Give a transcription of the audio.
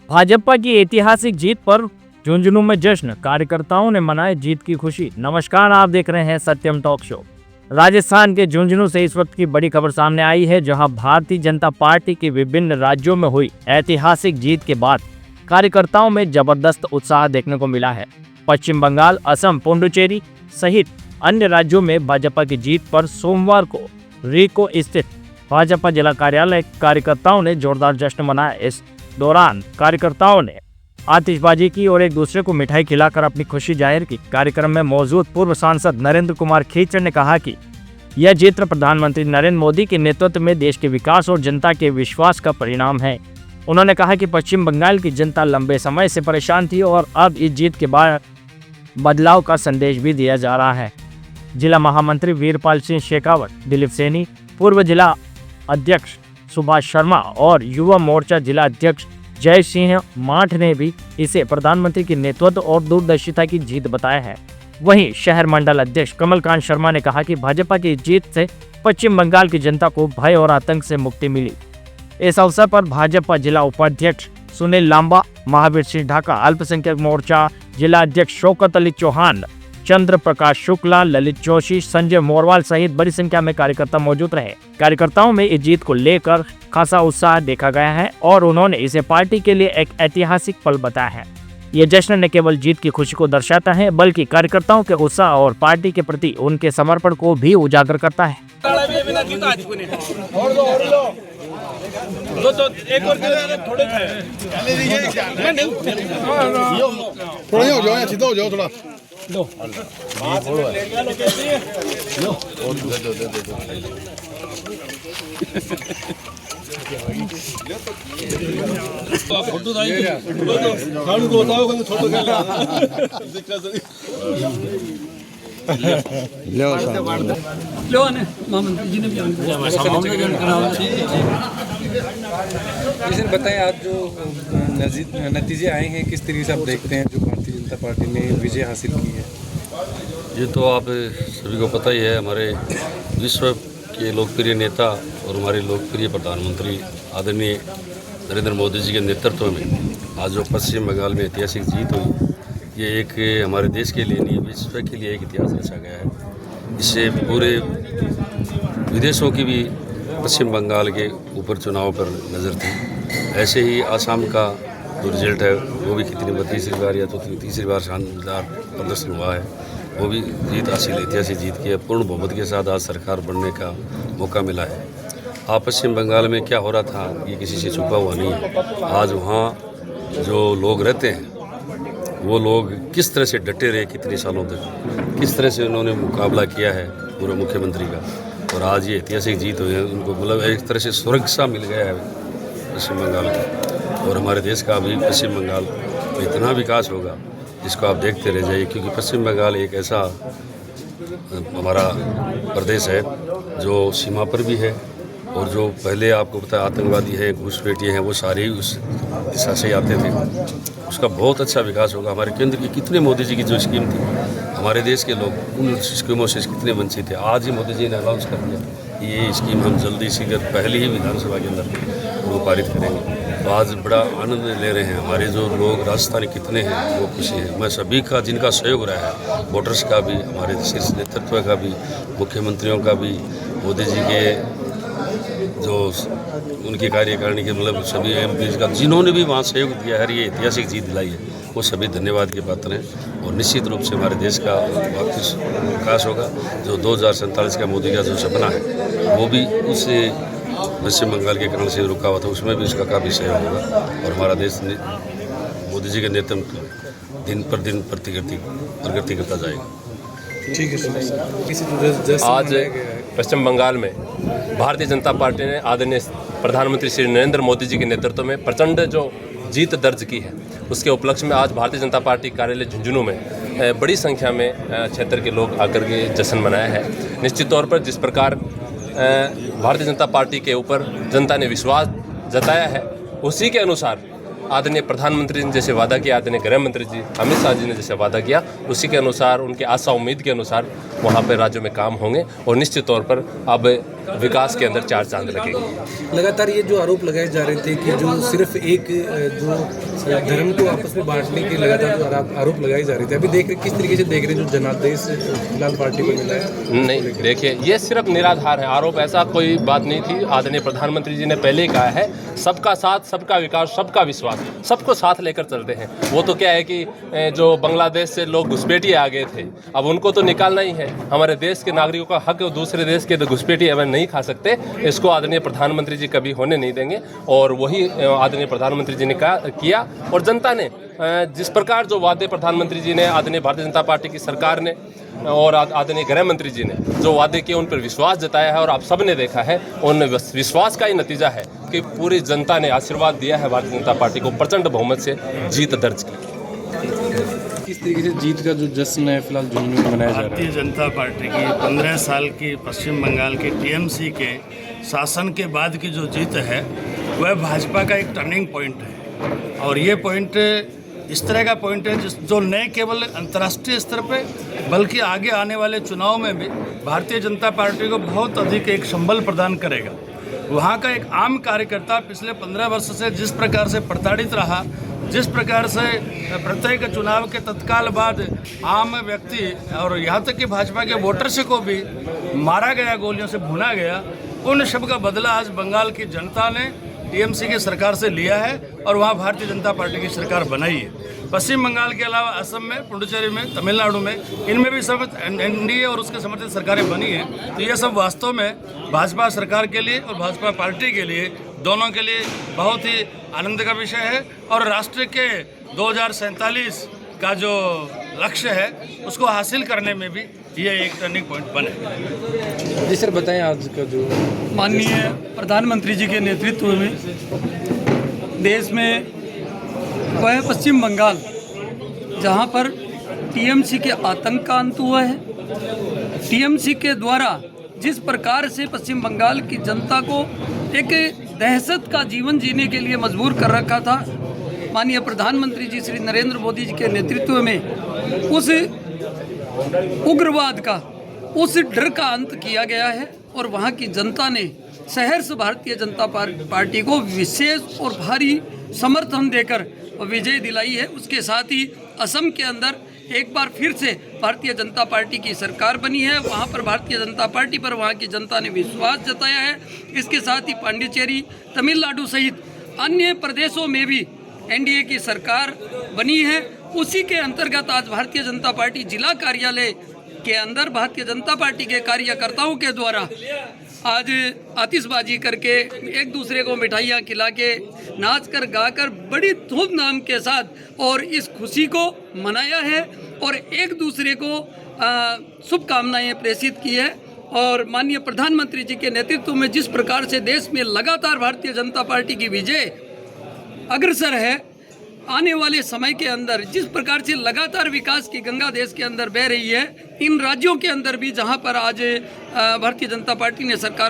भाजपा की ऐतिहासिक जीत पर झुंझुनू में जश्न, कार्यकर्ताओं ने मनाई जीत की खुशी। नमस्कार, आप देख रहे हैं सत्यम टॉक शो। राजस्थान के झुंझुनू से इस वक्त की बड़ी खबर सामने आई है, जहां भारतीय जनता पार्टी की विभिन्न राज्यों में हुई ऐतिहासिक जीत के बाद कार्यकर्ताओं में जबरदस्त उत्साह देखने को मिला है। पश्चिम बंगाल, असम, पुडुचेरी सहित अन्य राज्यों में भाजपा की जीत पर सोमवार को रीको स्थित भाजपा जिला कार्यालय कार्यकर्ताओं ने जोरदार जश्न मनाया। इस दौरान कार्यकर्ताओं ने आतिशबाजी की और एक दूसरे को मिठाई खिलाकर अपनी खुशी जाहिर की। कार्यक्रम में मौजूद पूर्व सांसद नरेंद्र कुमार खीचड़ ने कहा कि यह जीत प्रधानमंत्री नरेंद्र मोदी के नेतृत्व में देश के विकास और जनता के विश्वास का परिणाम है। उन्होंने कहा कि पश्चिम बंगाल की जनता लंबे समय से परेशान थी और अब इस जीत के बाद बदलाव का संदेश भी दिया जा रहा है। जिला महामंत्री वीरपाल सिंह शेखावत, दिलीप सैनी, पूर्व जिला अध्यक्ष सुभाष शर्मा और युवा मोर्चा जिला अध्यक्ष जय सिंह माठ ने भी इसे प्रधानमंत्री के नेतृत्व और दूरदर्शिता की जीत बताया है। वहीं शहर मंडल अध्यक्ष कमलकांत शर्मा ने कहा कि भाजपा की जीत से पश्चिम बंगाल की जनता को भय और आतंक से मुक्ति मिली। इस अवसर पर भाजपा जिला उपाध्यक्ष सुनील लांबा, महावीर सिंह ढाका, अल्पसंख्यक मोर्चा जिला अध्यक्ष शौकत अली चौहान, चंद्र प्रकाश शुक्ला, ललित जोशी, संजय मोरवाल सहित बड़ी संख्या में कार्यकर्ता मौजूद रहे। कार्यकर्ताओं में इस जीत को लेकर खासा उत्साह देखा गया है और उन्होंने इसे पार्टी के लिए एक ऐतिहासिक पल बताया है। ये जश्न न केवल जीत की खुशी को दर्शाता है, बल्कि कार्यकर्ताओं के उत्साह और पार्टी के प्रति उनके समर्पण को भी उजागर करता है। बताएं, आज जो नतीजे आए हैं किस तरीके से आप देखते हैं जो भारतीय जनता पार्टी ने विजय हासिल की है? ये तो आप सभी को पता ही है, हमारे विश्व के लोकप्रिय नेता और हमारे लोकप्रिय प्रधानमंत्री आदरणीय नरेंद्र मोदी जी के नेतृत्व में आज जो पश्चिम बंगाल में ऐतिहासिक जीत हुई, ये एक हमारे देश के लिए नहीं, विश्व के लिए एक इतिहास रचा गया है। इससे पूरे विदेशों की भी पश्चिम बंगाल के ऊपर चुनाव पर नज़र थी। ऐसे ही आसाम का जो रिजल्ट है वो भी कितनी तीसरी बार या तो तीसरी बार शानदार प्रदर्शन हुआ है, वो भी जीत हासिल, ऐतिहासिक जीत की है। पूर्ण बहुमत के साथ आज सरकार बनने का मौका मिला है। आप पश्चिम बंगाल में क्या हो रहा था ये किसी से छुपा हुआ नहीं है। आज वहाँ जो लोग रहते हैं वो लोग किस तरह से डटे रहे कितने सालों तक, किस तरह से उन्होंने मुकाबला किया है पूरे मुख्यमंत्री का, और आज ये ऐतिहासिक जीत हुई है। उनको मतलब एक तरह से स्वर्ग सा मिल गया है पश्चिम बंगाल का, और हमारे देश का भी पश्चिम बंगाल में इतना विकास होगा जिसको आप देखते रह जाइए, क्योंकि पश्चिम बंगाल एक ऐसा हमारा प्रदेश है जो सीमा पर भी है, और जो पहले आपको पता है आतंकवादी हैं, घुसपैठिए हैं, वो सारे ही उस दिशा से आते थे। उसका बहुत अच्छा विकास होगा। हमारे केंद्र की कितने मोदी जी की जो स्कीम थी, हमारे देश के लोग उन स्कीमों से कितने वंचित थे। आज ही मोदी जी ने अनाउंस कर दिया ये स्कीम हम जल्दी शीघ्र पहले ही विधानसभा के अंदर वो पारित करेंगे। तो आज बड़ा आनंद ले रहे हैं हमारे जो लोग राजस्थानी कितने हैं, वो खुशी है। मैं सभी का जिनका सहयोग रहा है, वोटर्स का भी, हमारे शीर्ष नेतृत्व का भी, मुख्यमंत्रियों का भी, मोदी जी के जो उनकी कार्यकारिणी के मतलब सभी एमपी का जिन्होंने भी वहाँ सहयोग दिया है, ये ऐतिहासिक जीत दिलाई है, वो सभी धन्यवाद के पात्र हैं। और निश्चित रूप से हमारे देश का वापस विकास होगा। जो 2047 का मोदी का जो सपना है वो भी उस पश्चिम बंगाल के कारण से रुका हुआ था, उसमें भी उसका काफ़ी सहयोग होगा, और हमारा देश मोदी जी के नेतृत्व दिन पर दिन प्रगति करता जाएगा। ठीक है। आज पश्चिम बंगाल में भारतीय जनता पार्टी ने आदरणीय प्रधानमंत्री श्री नरेंद्र मोदी जी के नेतृत्व में प्रचंड जो जीत दर्ज की है, उसके उपलक्ष्य में आज भारतीय जनता पार्टी कार्यालय झुंझुनू में बड़ी संख्या में क्षेत्र के लोग आकर के जश्न मनाया है। निश्चित तौर पर जिस प्रकार भारतीय जनता पार्टी के ऊपर जनता ने विश्वास जताया है, उसी के अनुसार आदरणीय प्रधानमंत्री ने जैसे वादा किया, आदरणीय गृह मंत्री जी अमित शाह जी ने जैसे वादा किया, उसी के अनुसार, उनके आशा उम्मीद के अनुसार वहाँ पर राज्यों में काम होंगे और निश्चित तौर पर अब विकास के अंदर चार चांद लगेंगे। लगातार ये जो आरोप लगाए जा रहे थे कि जो सिर्फ एक जो धर्म को आपस में बांटने के लगातार जो आरोप लगाए जा रहे थे, अभी देख रहे किस तरीके से देख रहे हैं जो जनादेश फिलहाल पार्टी को मिला है? नहीं, देखिए ये सिर्फ निराधार है आरोप, ऐसा कोई बात नहीं थी। आदरणीय प्रधानमंत्री जी ने पहले ही कहा है सबका साथ, सबका विकास, सबका विश्वास, सबको साथ लेकर चलते हैं। वो तो क्या है कि जो बांग्लादेश से लोग घुसपैठिए आ गए थे, अब उनको तो निकालना ही है। हमारे देश के नागरिकों का हक दूसरे देश के घुसपैठिए हमें नहीं खा सकते, इसको आदरणीय प्रधानमंत्री जी कभी होने नहीं देंगे। और वही आदरणीय प्रधानमंत्री जी ने किया और जनता ने जिस प्रकार जो वादे प्रधानमंत्री जी ने, आदरणीय भारतीय जनता पार्टी की सरकार ने और आदरणीय गृह मंत्री जी ने जो वादे किए उन पर विश्वास जताया है और आप सब ने देखा है, उन विश्वास का ही नतीजा है कि पूरी जनता ने आशीर्वाद दिया है भारतीय जनता पार्टी को, प्रचंड बहुमत से जीत दर्ज की। किस तरीके से जीत का जो जश्न है फिलहाल झुंझुनू में मनाया जा रहा है? भारतीय जनता पार्टी की 15 साल की पश्चिम बंगाल की टीएमसी के शासन के बाद की जो जीत है वह भाजपा का एक टर्निंग पॉइंट है। और ये पॉइंट इस तरह का पॉइंट है जो न केवल अंतर्राष्ट्रीय स्तर पे बल्कि आगे आने वाले चुनाव में भी भारतीय जनता पार्टी को बहुत अधिक एक संबल प्रदान करेगा। वहाँ का एक आम कार्यकर्ता पिछले 15 वर्ष से जिस प्रकार से प्रताड़ित रहा, जिस प्रकार से प्रत्येक चुनाव के तत्काल बाद आम व्यक्ति और यहाँ तक कि भाजपा के वोटर्स को भी मारा गया, गोलियों से भुना गया, उन सब का बदला आज बंगाल की जनता ने टीएमसी की सरकार से लिया है और वहाँ भारतीय जनता पार्टी की सरकार बनाई है। पश्चिम बंगाल के अलावा असम में, पुडुचेरी में, तमिलनाडु में, इनमें भी सब एनडीए और उसके समर्थित सरकारें बनी हैं। तो ये सब वास्तव में भाजपा सरकार के लिए और भाजपा पार्टी के लिए, दोनों के लिए बहुत ही आनंद का विषय है। और राष्ट्र के 2047 का जो लक्ष्य है उसको हासिल करने में भी ये एक टर्निंग पॉइंट बने। जी सर, बताएं आज का जो माननीय प्रधानमंत्री जी के नेतृत्व में देश में वह पश्चिम बंगाल जहां पर टीएमसी के आतंक का अंत हुआ है, टीएमसी के द्वारा जिस प्रकार से पश्चिम बंगाल की जनता को एक दहशत का जीवन जीने के लिए मजबूर कर रखा था, माननीय प्रधानमंत्री जी श्री नरेंद्र मोदी जी के नेतृत्व में उस उग्रवाद का, उस डर का अंत किया गया है। और वहाँ की जनता ने सहर्ष भारतीय जनता पार्टी को विशेष और भारी समर्थन देकर विजय दिलाई है। उसके साथ ही असम के अंदर एक बार फिर से भारतीय जनता पार्टी की सरकार बनी है। वहाँ पर भारतीय जनता पार्टी पर वहाँ की जनता ने विश्वास जताया है। इसके साथ ही पांडिचेरी, तमिलनाडु सहित अन्य प्रदेशों में भी एनडीए की सरकार बनी है। उसी के अंतर्गत आज भारतीय जनता पार्टी जिला कार्यालय के अंदर भारतीय जनता पार्टी के कार्यकर्ताओं के द्वारा आज आतिशबाजी करके, एक दूसरे को मिठाइयाँ खिला के, नाच कर गा कर बड़ी धूमधाम के साथ और इस खुशी को मनाया है और एक दूसरे को शुभकामनाएं प्रेषित की है। और माननीय प्रधानमंत्री जी के नेतृत्व में जिस प्रकार से देश में लगातार भारतीय जनता पार्टी की विजय अग्रसर है, आने वाले समय के अंदर जिस प्रकार से लगातार विकास की गंगा देश के अंदर बह रही है, इन राज्यों के अंदर भी जहां पर आज भारतीय जनता पार्टी ने सरकार